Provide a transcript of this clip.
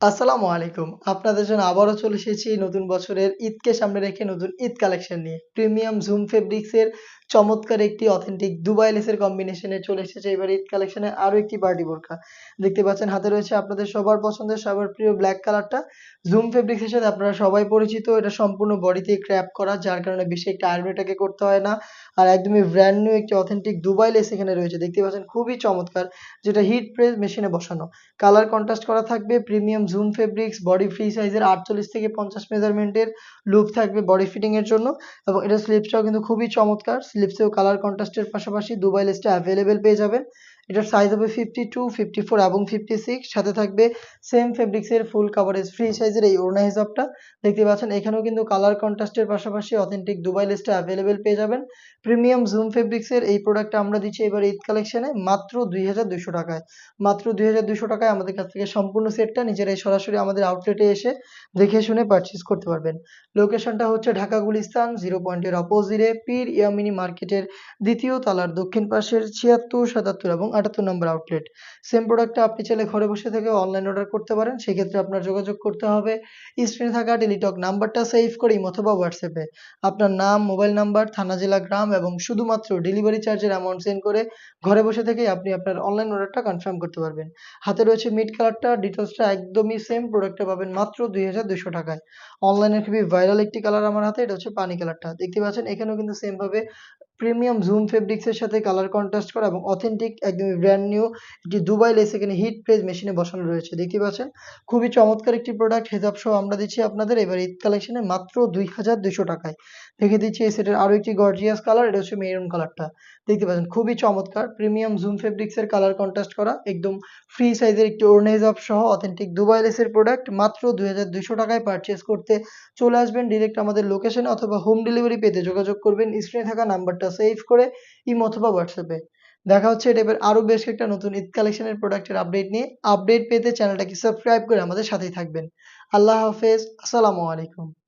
আসসালামু আলাইকুম। আপনাদের জন্য আবারও চলে এসেছি নতুন বছরের ঈদকে সামনে রেখে নতুন ঈদ কালেকশন নিয়ে। প্রিমিয়াম জুম ফেব্রিক্সের চমৎকার একটি অথেন্টিক দুবাই লেসের কম্বিনেশনে চলে এসেছে এবার ঈদ কালেকশনে আরো একটি পার্টি বোরকা। দেখতে পাচ্ছেন হাতে রয়েছে আপনাদের সবার পছন্দের সবার প্রিয় ব্লাক কালারটা। জুম ফেব্রিক্সের সাথে আপনারা সবাই পরিচিত। এটা সম্পূর্ণ বডিতে ক্র্যাপ করা যার কারণে বেশি একটা আয়রন এটাকে করতে হয় না। আর একদমই ব্র্যান্ড নিউ একটি অথেন্টিক দুবাই লেস এখানে রয়েছে। দেখতে পাচ্ছেন খুবই চমৎকার যেটা হিট প্রেস মেশিনে বসানো। কালার কন্ট্রাস্ট করা থাকবে premium zoom fabrics body free সাইজের ৪৮ থেকে ৫০ মেজারমেন্টের লুপ থাকবে বডি ফিটিং এর জন্য এবং এটার স্লিপসটাও কিন্তু খুবই চমৎকার। স্লিপসেও কালার কন্ট্রাস্টের পাশাপাশি দুবাই লেসটা এভেইলেবল পেয়ে যাবেন। এটার সাইজ হবে 52, 54 এবং 56 সাথে থাকবে সেম ফেব্রিক্সের ফুল কাভারেজ ফ্রি সাইজের এই ওড়না হিজাবটা। দেখতে পাচ্ছেন এখানেও কিন্তু কালার কন্ট্রাস্টের পাশাপাশি অথেন্টিক দুবাই লেসটা এভেইলেবল পেয়ে যাবেন। প্রিমিয়াম জুম ফেব্রিক্সের এই প্রোডাক্টটা আমরা দিচ্ছি এবার ঈদ কালেকশনে মাত্র ২,২০০ টাকায়। মাত্র ২,২০০ টাকায় আমাদের কাছ থেকে সম্পূর্ণ সেটটা নিজেরাই সরাসরি আমাদের আউটলেটে এসে দেখে শুনে পারচেজ করতে পারবেন। লোকেশনটা হচ্ছে ঢাকা গুলিস্তান 0 পয়েন্টের অপোজিটে পীর ইয়ামিনী মার্কেটের ২য় তলার দক্ষিণ পাশের ৭৬, ৭৭ এবং ৭৮ নম্বর আউটলেট। সেম প্রোডাক্টটা আপনি চাইলে ঘরে বসে থেকেও অনলাইন অর্ডার করতে পারেন। সেক্ষেত্রে আপনার যোগাযোগ করতে হবে স্ক্রিনে থাকা টেলিটক নাম্বারটা সেভ করে ইমো অথবা হোয়াটসঅ্যাপে আপনার নাম, মোবাইল নাম্বার, থানা, জেলা, গ্রাম এবং শুধুমাত্র ডেলিভারি চার্জের অ্যামাউন্ট সেন্ড করে ঘরে বসে থেকেই আপনি আপনার অনলাইন অর্ডারটা কনফার্ম করতে পারবেন। হাতে রয়েছে মিড কালারটা, ডিটেইলসটা একদমই সেম প্রোডাক্টটা পাবেন মাত্র ২,২০০ টাকায়। অনলাইনে খুবই ভাইরাল একটি কালার আমার হাতে, এটা হচ্ছে পানি কালারটা। দেখতে পাচ্ছেন এখানেও কিন্তু সেম ভাবে প্রিমিয়াম জুম ফেব্রিক্স এর সাথে কালার কন্ট্রাস্ট করা এবং অথেন্টিক একদমই ব্র্যান্ড নিউ একটি দুবাই লেস এখানে হিট প্রেস মেশিনে বসানো রয়েছে। দেখতে পাচ্ছেন খুবই চমৎকার একটি প্রোডাক্ট হেজাব সহ আমরা দিচ্ছি আপনাদের এবার ঈদ কালেকশনে মাত্র ২,২০০ টাকায়। দেখে দিচ্ছি এই সেটের আরো একটি গর্জিয়াস কালার, এটা হচ্ছে মেরুন কালারটা। দেখতে পাচ্ছেন খুবই চমৎকার প্রিমিয়াম জুম ফেব্রিক্স এর কালার কন্ট্রাস্ট করা একদম ফ্রি সাইজের একটি ওড়না হিজাব সহ অথেন্টিক দুবাই লেসের প্রোডাক্ট মাত্র ২,২০০ টাকায় পারচেজ করতে চলে আসবেন ডিরেক্ট আমাদের লোকেশনে অথবা হোম ডেলিভারি পেতে যোগাযোগ করবেন স্ক্রিনে থাকা নাম্বারটা সেভ করে ইমো অথবা হোয়াটসঅ্যাপে। দেখা হচ্ছে এই টাইপের আরো বেশ কয়েকটা নতুন ঈদ কালেকশনের প্রোডাক্টের আপডেট নিয়ে। আপডেট পেতে চ্যানেলটাকে সাবস্ক্রাইব করে আমাদের সাথেই থাকবেন। আল্লাহ হাফেজ। আসসালামু আলাইকুম।